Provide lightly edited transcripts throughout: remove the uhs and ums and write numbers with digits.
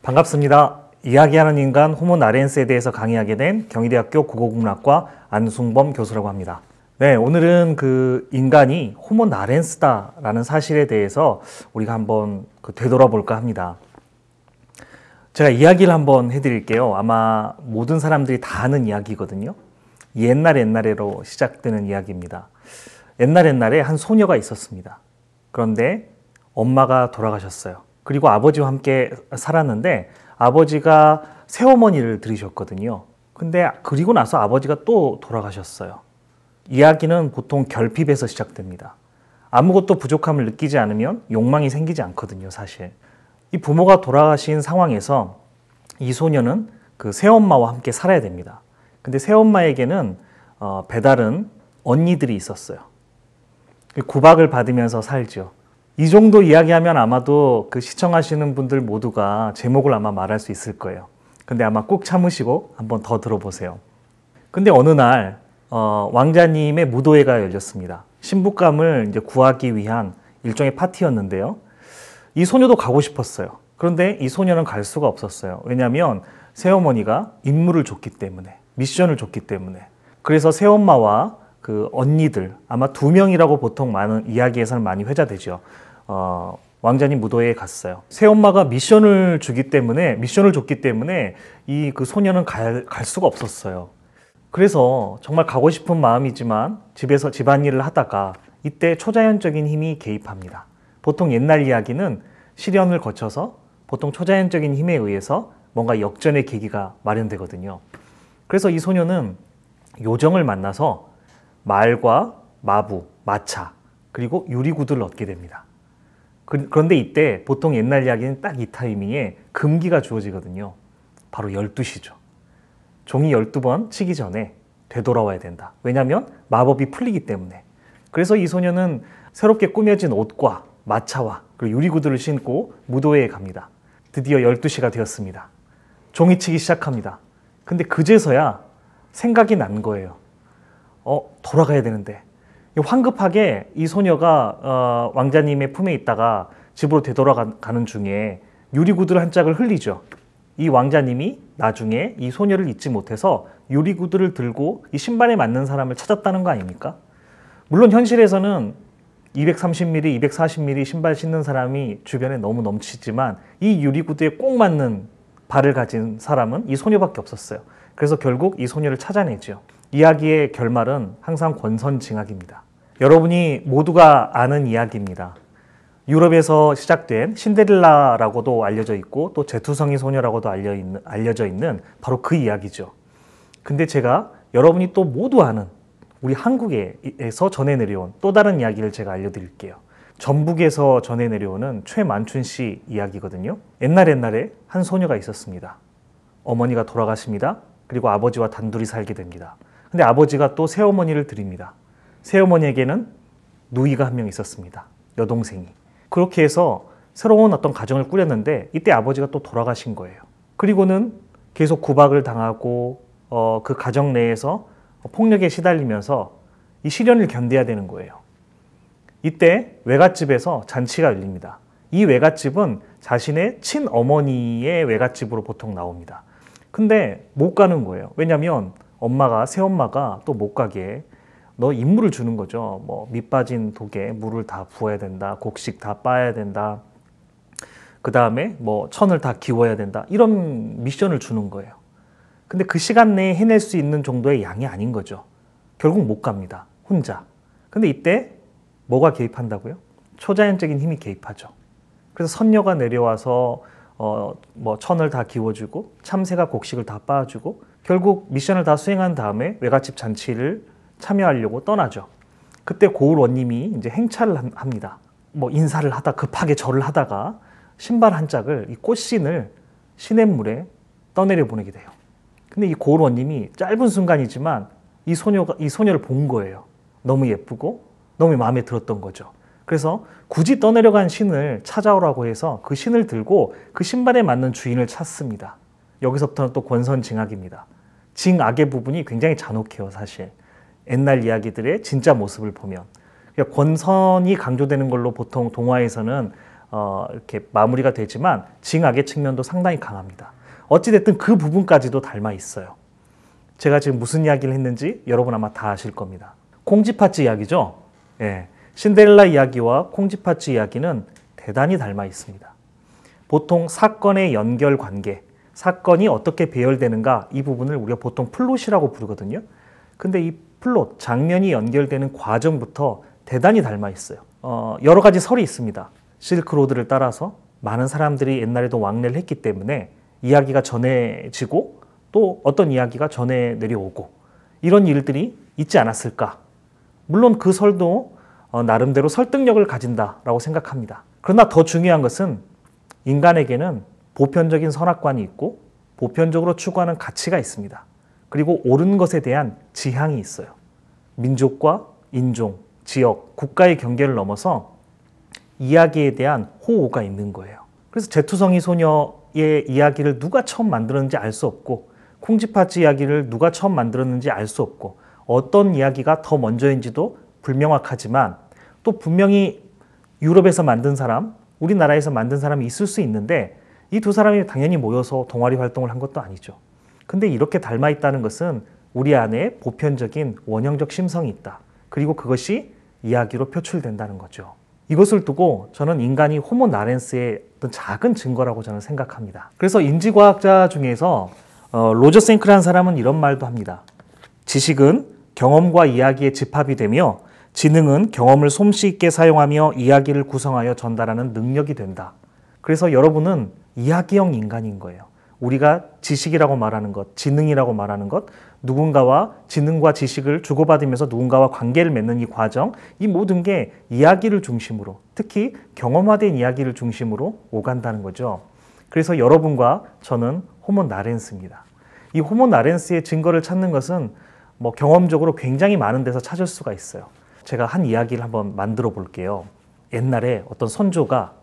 반갑습니다. 이야기하는 인간 호모 나렌스에 대해서 강의하게 된 경희대학교 국어국문학과 안승범 교수라고 합니다. 네, 오늘은 그 인간이 호모 나렌스다라는 사실에 대해서 우리가 한번 되돌아볼까 합니다. 제가 이야기를 한번 해드릴게요. 아마 모든 사람들이 다 아는 이야기거든요. 옛날로 시작되는 이야기입니다. 옛날에 한 소녀가 있었습니다. 그런데 엄마가 돌아가셨어요. 그리고 아버지와 함께 살았는데 아버지가 새어머니를 들이셨거든요. 근데 그리고 나서 아버지가 또 돌아가셨어요. 이야기는 보통 결핍에서 시작됩니다. 아무것도 부족함을 느끼지 않으면 욕망이 생기지 않거든요, 사실. 이 부모가 돌아가신 상황에서 이 소녀는 그 새엄마와 함께 살아야 됩니다. 근데 새엄마에게는 배다른 언니들이 있었어요. 구박을 받으면서 살죠. 이 정도 이야기하면 아마도 그 시청하시는 분들 모두가 제목을 아마 말할 수 있을 거예요. 근데 아마 꾹 참으시고 한번 더 들어보세요. 근데 어느 날 왕자님의 무도회가 열렸습니다. 신부감을 이제 구하기 위한 일종의 파티였는데요. 이 소녀도 가고 싶었어요. 그런데 이 소녀는 갈 수가 없었어요. 왜냐하면 새어머니가 임무를 줬기 때문에, 미션을 줬기 때문에. 그래서 새엄마와 그 언니들, 아마 2명이라고 보통 많은 이야기에서는 많이 회자되죠. 왕자님 무도회에 갔어요. 새엄마가 미션을 줬기 때문에 이 그 소녀는 갈 수가 없었어요. 그래서 정말 가고 싶은 마음이지만 집에서 집안일을 하다가 이때 초자연적인 힘이 개입합니다. 보통 옛날 이야기는 시련을 거쳐서 보통 초자연적인 힘에 의해서 뭔가 역전의 계기가 마련되거든요. 그래서 이 소녀는 요정을 만나서 말과 마부, 마차, 그리고 유리구두를 얻게 됩니다. 그런데 이때 보통 옛날 이야기는 딱 이 타이밍에 금기가 주어지거든요. 바로 12시죠. 종이 12번 치기 전에 되돌아와야 된다. 왜냐하면 마법이 풀리기 때문에. 그래서 이 소녀는 새롭게 꾸며진 옷과 마차와 그리고 유리구두를 신고 무도회에 갑니다. 드디어 12시가 되었습니다. 종이치기 시작합니다. 근데 그제서야 생각이 난 거예요. 돌아가야 되는데. 황급하게 이 소녀가 왕자님의 품에 있다가 집으로 되돌아가는 중에 유리구두를 한 짝을 흘리죠. 이 왕자님이 나중에 이 소녀를 잊지 못해서 유리구두를 들고 이 신발에 맞는 사람을 찾았다는 거 아닙니까? 물론 현실에서는 230mm, 240mm 신발 신는 사람이 주변에 너무 넘치지만 이 유리구두에 꼭 맞는 발을 가진 사람은 이 소녀밖에 없었어요. 그래서 결국 이 소녀를 찾아내죠. 이야기의 결말은 항상 권선징악입니다. 여러분이 모두가 아는 이야기입니다. 유럽에서 시작된 신데렐라라고도 알려져 있고 또 제투성이 소녀라고도 알려져 있는 바로 그 이야기죠. 근데 제가 여러분이 또 모두 아는 우리 한국에서 전해 내려온 또 다른 이야기를 제가 알려드릴게요. 전북에서 전해 내려오는 최만춘 씨 이야기거든요. 옛날에 한 소녀가 있었습니다. 어머니가 돌아가십니다. 그리고 아버지와 단둘이 살게 됩니다. 근데 아버지가 또 새어머니를 드립니다. 새어머니에게는 누이가 한 명 있었습니다. 여동생이. 그렇게 해서 새로운 어떤 가정을 꾸렸는데 이때 아버지가 또 돌아가신 거예요. 그리고는 계속 구박을 당하고 그 가정 내에서 폭력에 시달리면서 이 시련을 견뎌야 되는 거예요. 이때 외갓집에서 잔치가 열립니다. 이 외갓집은 자신의 친어머니의 외갓집으로 보통 나옵니다. 근데 못 가는 거예요. 왜냐하면 새엄마가 또 못 가게 너 임무를 주는 거죠. 뭐 밑 빠진 독에 물을 다 부어야 된다. 곡식 다 빻아야 된다. 그 다음에 뭐 천을 다 기워야 된다. 이런 미션을 주는 거예요. 근데 그 시간 내에 해낼 수 있는 정도의 양이 아닌 거죠. 결국 못 갑니다. 혼자. 근데 이때 뭐가 개입한다고요? 초자연적인 힘이 개입하죠. 그래서 선녀가 내려와서 뭐 천을 다 기워주고 참새가 곡식을 다 빻아주고 결국 미션을 다 수행한 다음에 외갓집 잔치를 참여하려고 떠나죠. 그때 고을 원님이 이제 행차를 합니다. 뭐 인사를 하다 급하게 절을 하다가 신발 한 짝을 이 꽃신을 시냇물에 떠내려 보내게 돼요. 근데 이 고을 원님이 짧은 순간이지만 이 소녀를 본 거예요. 너무 예쁘고 너무 마음에 들었던 거죠. 그래서 굳이 떠내려간 신을 찾아오라고 해서 그 신을 들고 그 신발에 맞는 주인을 찾습니다. 여기서부터는 또 권선징악입니다. 징악의 부분이 굉장히 잔혹해요, 사실. 옛날 이야기들의 진짜 모습을 보면. 그러니까 권선이 강조되는 걸로 보통 동화에서는 이렇게 마무리가 되지만 징악의 측면도 상당히 강합니다. 어찌됐든 그 부분까지도 닮아 있어요. 제가 지금 무슨 이야기를 했는지 여러분 아마 다 아실 겁니다. 콩쥐팥쥐 이야기죠. 예, 신데렐라 이야기와 콩쥐팥쥐 이야기는 대단히 닮아 있습니다. 보통 사건의 연결 관계, 사건이 어떻게 배열되는가 이 부분을 우리가 보통 플롯이라고 부르거든요. 근데 이 플롯, 장면이 연결되는 과정부터 대단히 닮아 있어요. 여러 가지 설이 있습니다. 실크로드를 따라서 많은 사람들이 옛날에도 왕래를 했기 때문에 이야기가 전해지고 또 어떤 이야기가 전해 내려오고 이런 일들이 있지 않았을까. 물론 그 설도 나름대로 설득력을 가진다라고 생각합니다. 그러나 더 중요한 것은 인간에게는 보편적인 선악관이 있고 보편적으로 추구하는 가치가 있습니다. 그리고 옳은 것에 대한 지향이 있어요. 민족과 인종, 지역, 국가의 경계를 넘어서 이야기에 대한 호호가 있는 거예요. 그래서 제투성이 소녀의 이야기를 누가 처음 만들었는지 알 수 없고 콩쥐팥쥐 이야기를 누가 처음 만들었는지 알 수 없고 어떤 이야기가 더 먼저인지도 불명확하지만 또 분명히 유럽에서 만든 사람, 우리나라에서 만든 사람이 있을 수 있는데 이 두 사람이 당연히 모여서 동아리 활동을 한 것도 아니죠. 근데 이렇게 닮아 있다는 것은 우리 안에 보편적인 원형적 심성이 있다. 그리고 그것이 이야기로 표출된다는 거죠. 이것을 두고 저는 인간이 호모 나렌스의 어떤 작은 증거라고 저는 생각합니다. 그래서 인지과학자 중에서 로저 생크라는 사람은 이런 말도 합니다. 지식은 경험과 이야기의 집합이 되며 지능은 경험을 솜씨 있게 사용하며 이야기를 구성하여 전달하는 능력이 된다. 그래서 여러분은 이야기형 인간인 거예요. 우리가 지식이라고 말하는 것, 지능이라고 말하는 것, 누군가와 지능과 지식을 주고받으면서 누군가와 관계를 맺는 이 과정, 이 모든 게 이야기를 중심으로, 특히 경험화된 이야기를 중심으로 오간다는 거죠. 그래서 여러분과 저는 호모 나렌스입니다. 이 호모 나렌스의 증거를 찾는 것은 경험적으로 굉장히 많은 데서 찾을 수가 있어요. 제가 한 이야기를 한번 만들어 볼게요. 옛날에 어떤 선조가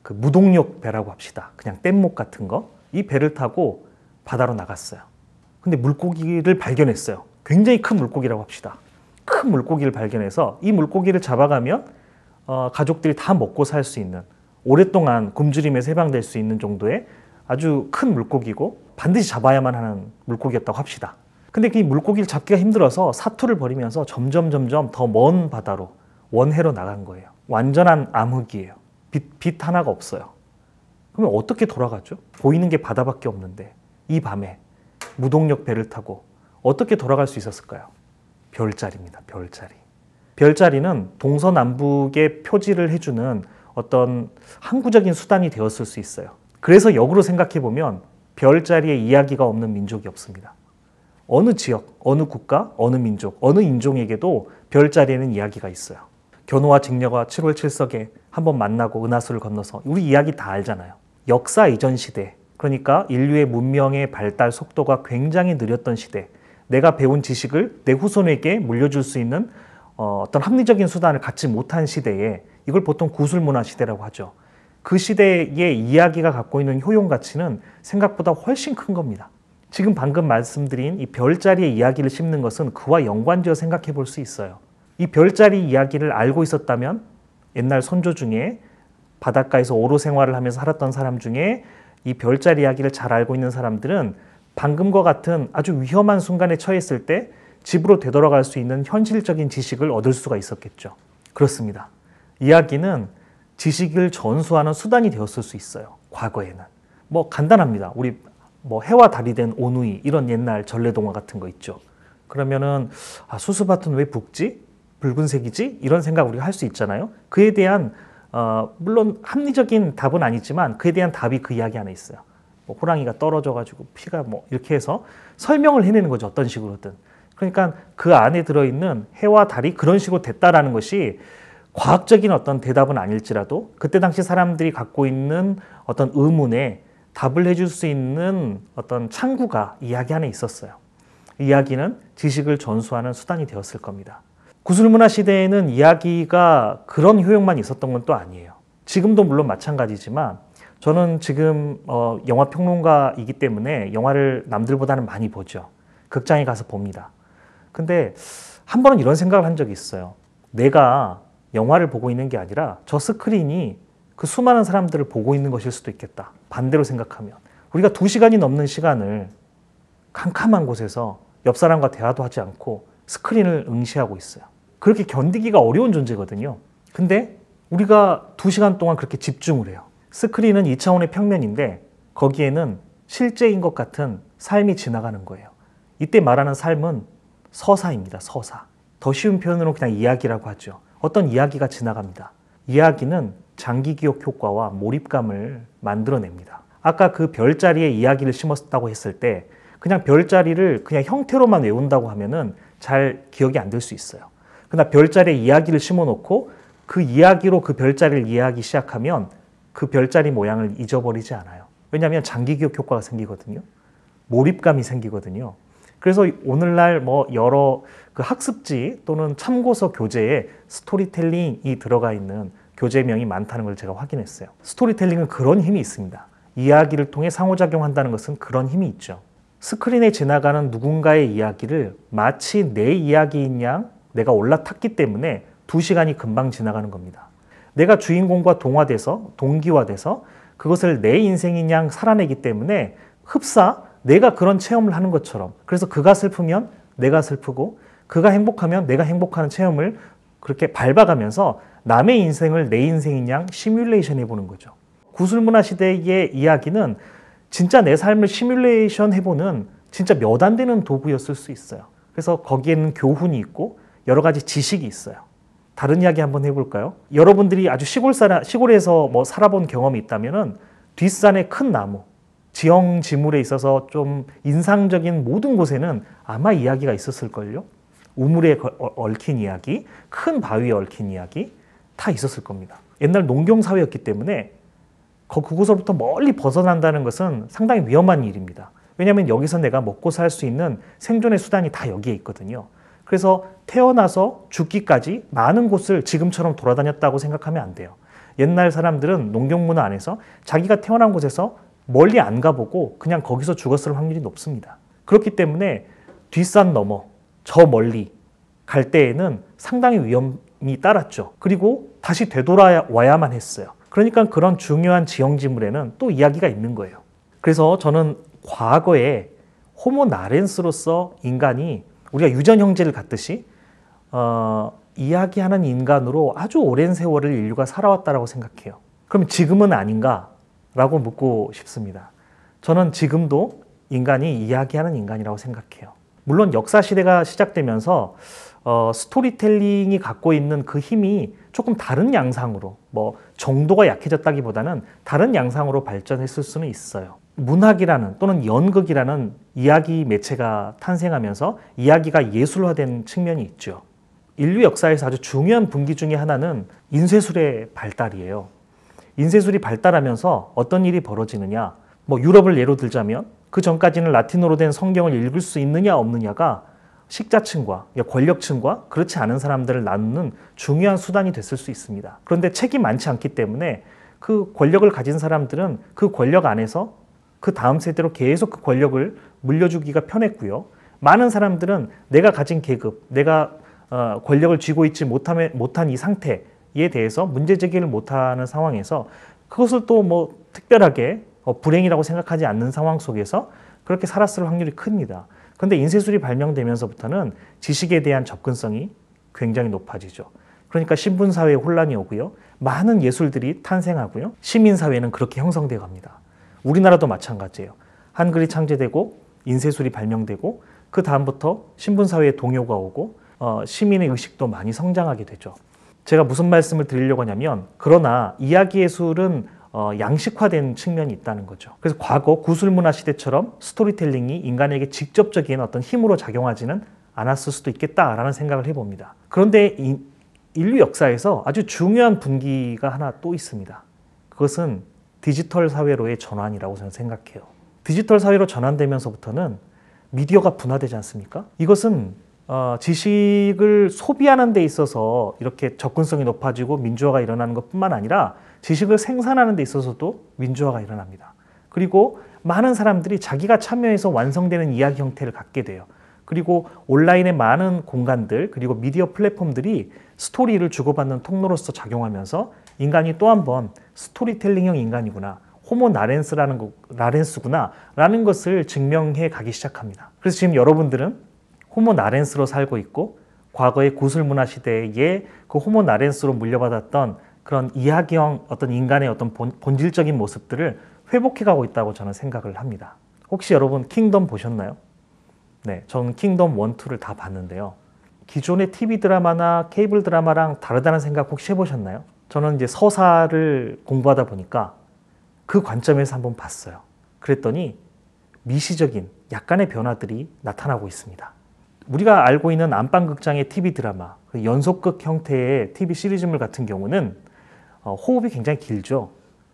그 무동력 배라고 합시다. 그냥 뗏목 같은 거. 이 배를 타고 바다로 나갔어요. 근데 물고기를 발견했어요. 굉장히 큰 물고기라고 합시다. 큰 물고기를 발견해서 이 물고기를 잡아가면 가족들이 다 먹고 살 수 있는, 오랫동안 굶주림에서 해방될 수 있는 정도의 아주 큰 물고기고 반드시 잡아야만 하는 물고기였다고 합시다. 근데 그 물고기를 잡기가 힘들어서 사투를 벌이면서 점점 더 먼 바다로, 원해로 나간 거예요. 완전한 암흑이에요. 빛 하나가 없어요. 그러면 어떻게 돌아가죠? 보이는 게 바다밖에 없는데 이 밤에 무동력 배를 타고 어떻게 돌아갈 수 있었을까요? 별자리입니다. 별자리. 별자리는 동서남북의 표지를 해주는 어떤 항구적인 수단이 되었을 수 있어요. 그래서 역으로 생각해보면 별자리에 이야기가 없는 민족이 없습니다. 어느 지역, 어느 국가, 어느 민족, 어느 인종에게도 별자리에는 이야기가 있어요. 견우와 직녀가 7월 7석에 한번 만나고 은하수를 건너서 우리 이야기 다 알잖아요. 역사 이전 시대, 그러니까 인류의 문명의 발달 속도가 굉장히 느렸던 시대, 내가 배운 지식을 내 후손에게 물려줄 수 있는 어떤 합리적인 수단을 갖지 못한 시대에 이걸 보통 구술문화 시대라고 하죠. 그 시대의 이야기가 갖고 있는 효용 가치는 생각보다 훨씬 큰 겁니다. 지금 방금 말씀드린 이 별자리의 이야기를 씹는 것은 그와 연관지어 생각해 볼 수 있어요. 이 별자리 이야기를 알고 있었다면 옛날 선조 중에 바닷가에서 오로 생활을 하면서 살았던 사람 중에 이 별자리 이야기를 잘 알고 있는 사람들은 방금과 같은 아주 위험한 순간에 처했을 때 집으로 되돌아갈 수 있는 현실적인 지식을 얻을 수가 있었겠죠. 그렇습니다. 이야기는 지식을 전수하는 수단이 되었을 수 있어요. 과거에는. 간단합니다. 우리 해와 달이 된 오누이 이런 옛날 전래동화 같은 거 있죠. 그러면은 수수밭은 왜 붉지? 붉은색이지? 이런 생각 우리가 할 수 있잖아요. 그에 대한 물론 합리적인 답은 아니지만 그에 대한 답이 그 이야기 안에 있어요. 호랑이가 떨어져가지고 피가 이렇게 해서 설명을 해내는 거죠. 어떤 식으로든. 그러니까 그 안에 들어있는 해와 달이 그런 식으로 됐다라는 것이 과학적인 어떤 대답은 아닐지라도 그때 당시 사람들이 갖고 있는 어떤 의문에 답을 해줄 수 있는 어떤 창구가 이야기 안에 있었어요. 이야기는 지식을 전수하는 수단이 되었을 겁니다. 구술문화 시대에는 이야기가 그런 효용만 있었던 건 또 아니에요. 지금도 물론 마찬가지지만 저는 지금 영화 평론가이기 때문에 영화를 남들보다는 많이 보죠. 극장에 가서 봅니다. 근데 한 번은 이런 생각을 한 적이 있어요. 내가 영화를 보고 있는 게 아니라 저 스크린이 그 수많은 사람들을 보고 있는 것일 수도 있겠다. 반대로 생각하면 우리가 2시간이 넘는 시간을 캄캄한 곳에서 옆 사람과 대화도 하지 않고 스크린을 응시하고 있어요. 그렇게 견디기가 어려운 존재거든요. 근데 우리가 2시간 동안 그렇게 집중을 해요. 스크린은 2차원의 평면인데 거기에는 실제인 것 같은 삶이 지나가는 거예요. 이때 말하는 삶은 서사입니다. 서사. 더 쉬운 표현으로 그냥 이야기라고 하죠. 어떤 이야기가 지나갑니다. 이야기는 장기 기억 효과와 몰입감을 만들어냅니다. 아까 그 별자리에 이야기를 심었다고 했을 때 그냥 별자리를 그냥 형태로만 외운다고 하면은 잘 기억이 안 될 수 있어요. 그러나 별자리에 이야기를 심어놓고 그 이야기로 그 별자리를 이해하기 시작하면 그 별자리 모양을 잊어버리지 않아요. 왜냐하면 장기 기억 효과가 생기거든요. 몰입감이 생기거든요. 그래서 오늘날 뭐 여러 그 학습지 또는 참고서 교재에 스토리텔링이 들어가 있는 교재명이 많다는 걸 제가 확인했어요. 스토리텔링은 그런 힘이 있습니다. 이야기를 통해 상호작용한다는 것은 그런 힘이 있죠. 스크린에 지나가는 누군가의 이야기를 마치 내 이야기인 양 내가 올라탔기 때문에 2시간이 금방 지나가는 겁니다. 내가 주인공과 동기화돼서 그것을 내 인생인 양 살아내기 때문에 흡사 내가 그런 체험을 하는 것처럼, 그래서 그가 슬프면 내가 슬프고 그가 행복하면 내가 행복하는 체험을 그렇게 밟아가면서 남의 인생을 내 인생인 양 시뮬레이션 해보는 거죠. 구술문화 시대의 이야기는 진짜 내 삶을 시뮬레이션 해보는 진짜 몇 안 되는 도구였을 수 있어요. 그래서 거기에는 교훈이 있고 여러 가지 지식이 있어요. 다른 이야기 한번 해볼까요? 여러분들이 아주 시골에서 뭐 살아본 경험이 있다면은 뒷산의 큰 나무, 지형지물에 있어서 좀 인상적인 모든 곳에는 아마 이야기가 있었을걸요? 우물에 얽힌 이야기, 큰 바위에 얽힌 이야기 다 있었을 겁니다. 옛날 농경사회였기 때문에 그곳으로부터 멀리 벗어난다는 것은 상당히 위험한 일입니다. 왜냐하면 여기서 내가 먹고 살 수 있는 생존의 수단이 다 여기에 있거든요. 그래서 태어나서 죽기까지 많은 곳을 지금처럼 돌아다녔다고 생각하면 안 돼요. 옛날 사람들은 농경문화 안에서 자기가 태어난 곳에서 멀리 안 가보고 그냥 거기서 죽었을 확률이 높습니다. 그렇기 때문에 뒷산 넘어 저 멀리 갈 때에는 상당히 위험이 따랐죠. 그리고 다시 되돌아와야만 했어요. 그러니까 그런 중요한 지형지물에는 또 이야기가 있는 거예요. 그래서 저는 과거에 호모 나렌스로서 인간이 우리가 유전 형제를 갖듯이 이야기하는 인간으로 아주 오랜 세월을 인류가 살아왔다고 생각해요. 그럼 지금은 아닌가라고 묻고 싶습니다. 저는 지금도 인간이 이야기하는 인간이라고 생각해요. 물론 역사시대가 시작되면서 스토리텔링이 갖고 있는 그 힘이 조금 다른 양상으로, 뭐 정도가 약해졌다기보다는 다른 양상으로 발전했을 수는 있어요. 문학이라는 또는 연극이라는 이야기 매체가 탄생하면서 이야기가 예술화된 측면이 있죠. 인류 역사에서 아주 중요한 분기 중에 하나는 인쇄술의 발달이에요. 인쇄술이 발달하면서 어떤 일이 벌어지느냐, 뭐 유럽을 예로 들자면 그 전까지는 라틴어로 된 성경을 읽을 수 있느냐 없느냐가 식자층과 권력층과 그렇지 않은 사람들을 나누는 중요한 수단이 됐을 수 있습니다. 그런데 책이 많지 않기 때문에 그 권력을 가진 사람들은 그 권력 안에서 그 다음 세대로 계속 그 권력을 물려주기가 편했고요. 많은 사람들은 내가 가진 계급, 내가 권력을 쥐고 있지 못한 이 상태에 대해서 문제 제기를 못하는 상황에서 그것을 또 뭐 특별하게 불행이라고 생각하지 않는 상황 속에서 그렇게 살았을 확률이 큽니다. 그런데 인쇄술이 발명되면서부터는 지식에 대한 접근성이 굉장히 높아지죠. 그러니까 신분사회에 혼란이 오고요. 많은 예술들이 탄생하고요. 시민사회는 그렇게 형성되어 갑니다. 우리나라도 마찬가지예요. 한글이 창제되고 인쇄술이 발명되고 그 다음부터 신분사회에 동요가 오고 시민의 의식도 많이 성장하게 되죠. 제가 무슨 말씀을 드리려고 하냐면, 그러나 이야기예술은 양식화된 측면이 있다는 거죠. 그래서 과거 구술문화 시대처럼 스토리텔링이 인간에게 직접적인 어떤 힘으로 작용하지는 않았을 수도 있겠다라는 생각을 해봅니다. 그런데 인류 역사에서 아주 중요한 분기가 하나 또 있습니다. 그것은 디지털 사회로의 전환이라고 저는 생각해요. 디지털 사회로 전환되면서부터는 미디어가 분화되지 않습니까? 이것은 지식을 소비하는 데 있어서 이렇게 접근성이 높아지고 민주화가 일어나는 것뿐만 아니라 지식을 생산하는 데 있어서도 민주화가 일어납니다. 그리고 많은 사람들이 자기가 참여해서 완성되는 이야기 형태를 갖게 돼요. 그리고 온라인의 많은 공간들, 그리고 미디어 플랫폼들이 스토리를 주고받는 통로로서 작용하면서 인간이 또 한 번 스토리텔링형 인간이구나, 호모 나렌스구나 라는 것을 증명해 가기 시작합니다. 그래서 지금 여러분들은 호모 나렌스로 살고 있고, 과거의 구슬문화 시대에 그 호모 나렌스로 물려받았던 그런 이야기형 어떤 인간의 어떤 본질적인 모습들을 회복해 가고 있다고 저는 생각을 합니다. 혹시 여러분 킹덤 보셨나요? 네, 저는 킹덤 1, 2를 다 봤는데요. 기존의 TV 드라마나 케이블 드라마랑 다르다는 생각 혹시 해보셨나요? 저는 이제 서사를 공부하다 보니까 그 관점에서 한번 봤어요. 그랬더니 미시적인 약간의 변화들이 나타나고 있습니다. 우리가 알고 있는 안방극장의 TV 드라마, 연속극 형태의 TV 시리즈물 같은 경우는 호흡이 굉장히 길죠.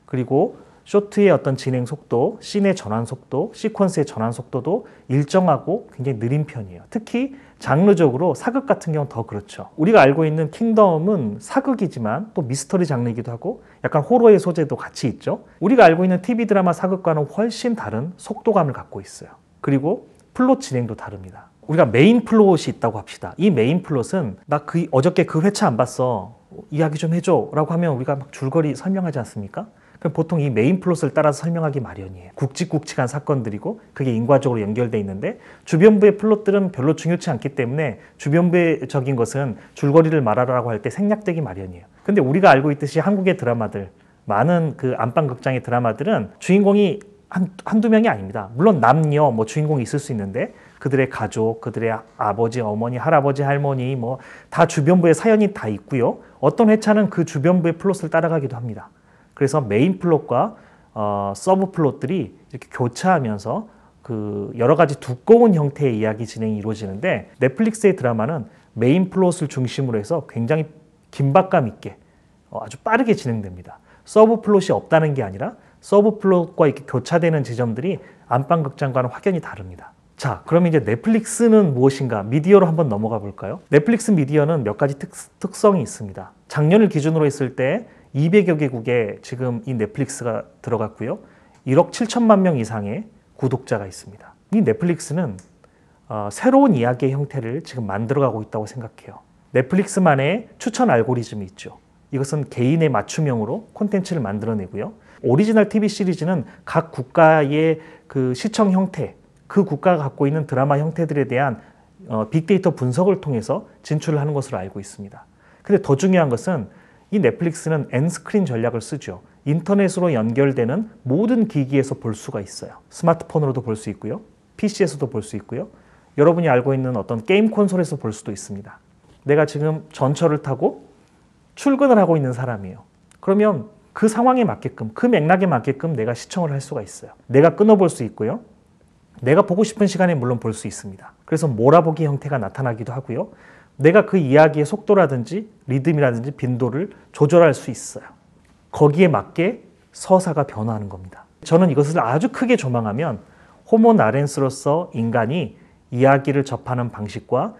그리고 쇼트의 어떤 진행 속도, 씬의 전환 속도, 시퀀스의 전환 속도도 일정하고 굉장히 느린 편이에요. 특히 장르적으로 사극 같은 경우는 더 그렇죠. 우리가 알고 있는 킹덤은 사극이지만 또 미스터리 장르이기도 하고 약간 호러의 소재도 같이 있죠. 우리가 알고 있는 TV 드라마 사극과는 훨씬 다른 속도감을 갖고 있어요. 그리고 플롯 진행도 다릅니다. 우리가 메인 플롯이 있다고 합시다. 이 메인 플롯은 나 어저께 그 회차 안 봤어, 이야기 좀 해줘 라고 하면 우리가 막 줄거리 설명하지 않습니까? 그럼 보통 이 메인 플롯을 따라서 설명하기 마련이에요. 굵직굵직한 사건들이고 그게 인과적으로 연결돼 있는데, 주변부의 플롯들은 별로 중요치 않기 때문에 주변부적인 것은 줄거리를 말하라고 할 때 생략되기 마련이에요. 근데 우리가 알고 있듯이 한국의 드라마들, 많은 그 안방극장의 드라마들은 주인공이 한두 명이 아닙니다. 물론 남녀 뭐 주인공이 있을 수 있는데 그들의 가족, 그들의 아버지, 어머니, 할아버지, 할머니 뭐 다 주변부의 사연이 다 있고요. 어떤 회차는 그 주변부의 플롯을 따라가기도 합니다. 그래서 메인 플롯과 서브 플롯들이 이렇게 교차하면서 그 여러 가지 두꺼운 형태의 이야기 진행이 이루어지는데, 넷플릭스의 드라마는 메인 플롯을 중심으로 해서 굉장히 긴박감 있게 아주 빠르게 진행됩니다. 서브 플롯이 없다는 게 아니라 서브 플롯과 이렇게 교차되는 지점들이 안방극장과는 확연히 다릅니다. 자, 그럼 이제 넷플릭스는 무엇인가? 미디어로 한번 넘어가 볼까요? 넷플릭스 미디어는 몇 가지 특성이 있습니다. 작년을 기준으로 했을 때 200여 개국에 지금 이 넷플릭스가 들어갔고요. 1억 7천만 명 이상의 구독자가 있습니다. 이 넷플릭스는 새로운 이야기의 형태를 지금 만들어가고 있다고 생각해요. 넷플릭스만의 추천 알고리즘이 있죠. 이것은 개인의 맞춤형으로 콘텐츠를 만들어내고요. 오리지널 TV 시리즈는 각 국가의 그 시청 형태, 그 국가가 갖고 있는 드라마 형태들에 대한 빅데이터 분석을 통해서 진출을 하는 것으로 알고 있습니다. 근데 더 중요한 것은 이 넷플릭스는 엔스크린 전략을 쓰죠. 인터넷으로 연결되는 모든 기기에서 볼 수가 있어요. 스마트폰으로도 볼 수 있고요. PC에서도 볼 수 있고요. 여러분이 알고 있는 어떤 게임 콘솔에서 볼 수도 있습니다. 내가 지금 전철을 타고 출근을 하고 있는 사람이에요. 그러면 그 상황에 맞게끔, 그 맥락에 맞게끔 내가 시청을 할 수가 있어요. 내가 끊어볼 수 있고요. 내가 보고 싶은 시간에 물론 볼 수 있습니다. 그래서 몰아보기 형태가 나타나기도 하고요. 내가 그 이야기의 속도라든지 리듬이라든지 빈도를 조절할 수 있어요. 거기에 맞게 서사가 변화하는 겁니다. 저는 이것을 아주 크게 조망하면 호모 나렌스로서 인간이 이야기를 접하는 방식과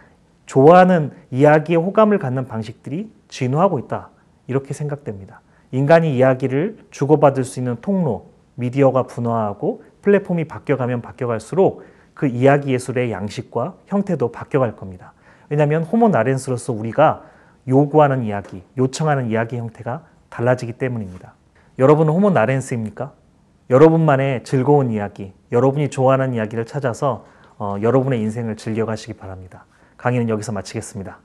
좋아하는 이야기에 호감을 갖는 방식들이 진화하고 있다, 이렇게 생각됩니다. 인간이 이야기를 주고받을 수 있는 통로, 미디어가 분화하고 플랫폼이 바뀌어가면 바뀌어갈수록 그 이야기 예술의 양식과 형태도 바뀌어갈 겁니다. 왜냐하면 호모 나렌스로서 우리가 요구하는 이야기, 요청하는 이야기 형태가 달라지기 때문입니다. 여러분은 호모 나렌스입니까? 여러분만의 즐거운 이야기, 여러분이 좋아하는 이야기를 찾아서 여러분의 인생을 즐겨가시기 바랍니다. 강의는 여기서 마치겠습니다.